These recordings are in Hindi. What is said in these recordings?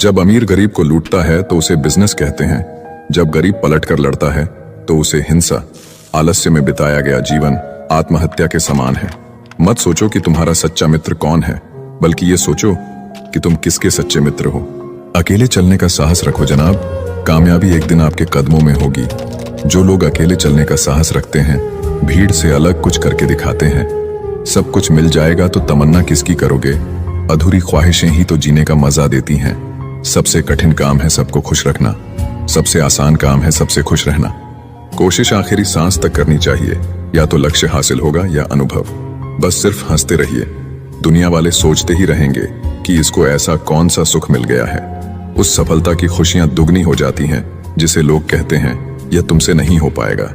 जब अमीर गरीब को लूटता है तो उसे बिजनेस कहते हैं। जब गरीब पलट कर लड़ता है तो उसे हिंसा। आलस्य में बिताया गया जीवन आत्महत्या के समान है। मत सोचो कि तुम्हारा सच्चा मित्र कौन है, बल्कि ये सोचो कि तुम किसके सच्चे मित्र हो। अकेले चलने का साहस रखो जनाब, कामयाबी एक दिन आपके कदमों में होगी। जो लोग अकेले चलने का साहस रखते हैं, भीड़ से अलग कुछ करके दिखाते हैं। सब कुछ मिल जाएगा तो तमन्ना किसकी करोगे? अधूरी ख्वाहिशें ही तो जीने का मजा देती हैं। सबसे कठिन काम है सबको खुश रखना, सबसे आसान काम है सबसे खुश रहना। कोशिश आखिरी सांस तक करनी चाहिए, या तो लक्ष्य हासिल होगा या अनुभव। बस सिर्फ हंसते रहिए, दुनिया वाले सोचते ही रहेंगे कि इसको ऐसा कौन सा सुख मिल गया है। उस सफलता की खुशियां दुगनी हो जाती हैं जिसे लोग कहते हैं यह तुमसे नहीं हो पाएगा।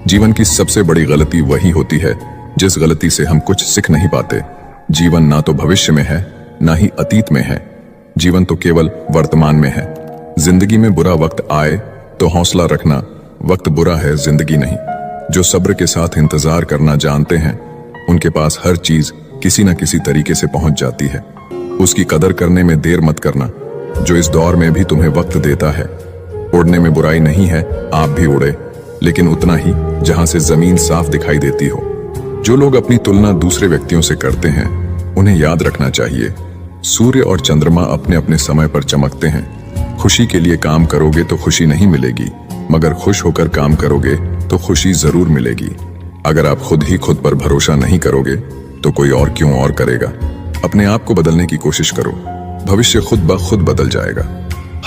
जीवन की सबसे बड़ी गलती वही होती है जिस गलती से हम कुछ सीख नहीं पाते। जीवन ना तो भविष्य में है, ना ही अतीत में है। जीवन तो केवल वर्तमान में है। जिंदगी में बुरा वक्त आए तो हौसला रखना, वक्त बुरा है जिंदगी नहीं। जो सब्र के साथ इंतजार करना जानते हैं, उनके पास हर चीज किसी न किसी तरीके से पहुंच जाती है। उसकी कदर करने में देर मत करना, जो इस दौर में भी तुम्हें वक्त देता है। उड़ने में बुराई नहीं है, आप भी उड़े, लेकिन उतना ही जहां से जमीन साफ दिखाई देती हो। जो लोग अपनी तुलना दूसरे व्यक्तियों से करते हैं, उन्हें याद रखना चाहिए, सूर्य और चंद्रमा अपने अपने समय पर चमकते हैं। खुशी के लिए काम करोगे तो खुशी नहीं मिलेगी, मगर खुश होकर काम करोगे तो खुशी जरूर मिलेगी। अगर आप खुद ही खुद पर भरोसा नहीं करोगे तो कोई और क्यों और करेगा। अपने आप को बदलने की कोशिश करो, भविष्य खुद ब खुद बदल जाएगा।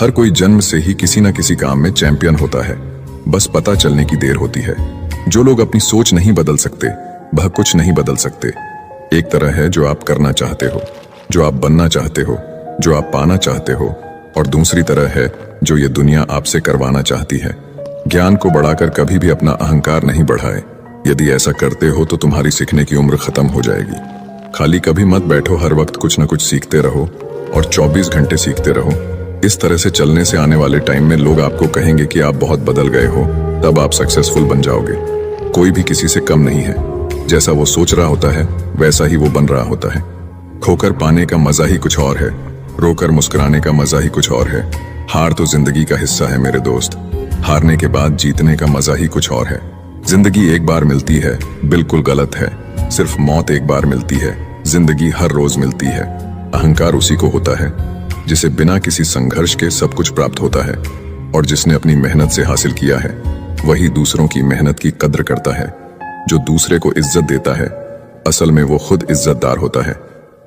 हर कोई जन्म से ही किसी न किसी काम में चैंपियन होता है, बस पता चलने की देर होती है। जो लोग अपनी सोच नहीं बदल सकते, वह कुछ नहीं बदल सकते। एक तरह है जो आप करना चाहते हो, जो आप बनना चाहते हो, जो आप पाना चाहते हो, और दूसरी तरह है जो ये दुनिया आपसे करवाना चाहती है। ज्ञान को बढ़ाकर कभी भी अपना अहंकार नहीं बढ़ाए। यदि ऐसा करते हो तो तुम्हारी सीखने की उम्र खत्म हो जाएगी। खाली कभी मत बैठो, हर वक्त कुछ न कुछ सीखते रहो और 24 घंटे सीखते रहो। इस तरह से चलने से आने वाले टाइम में लोग आपको कहेंगे कि आप बहुत बदल गए हो, तब आप सक्सेसफुल बन जाओगे। कोई भी किसी से कम नहीं है। जैसा वो सोच रहा होता है वैसा ही वो बन रहा होता है। खोकर पाने का मजा ही कुछ और है, रोकर मुस्कुराने का मजा ही कुछ और है। हार तो जिंदगी का हिस्सा है मेरे दोस्त, हारने के बाद जीतने का मजा ही कुछ और है। जिंदगी एक बार मिलती है, बिल्कुल गलत है। सिर्फ मौत एक बार मिलती है, जिंदगी हर रोज मिलती है। अहंकार उसी को होता है जिसे बिना किसी संघर्ष के सब कुछ प्राप्त होता है, और जिसने अपनी मेहनत से हासिल किया है वही दूसरों की मेहनत की कद्र करता है। जो दूसरे को इज्जत देता है, असल में वो खुद इज्जतदार होता है,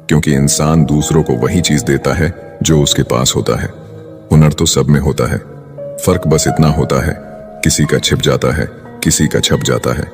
क्योंकि इंसान दूसरों को वही चीज देता है जो उसके पास होता है। हुनर तो सब में होता है, फर्क बस इतना होता है, किसी का छिप जाता है, किसी का छप जाता है।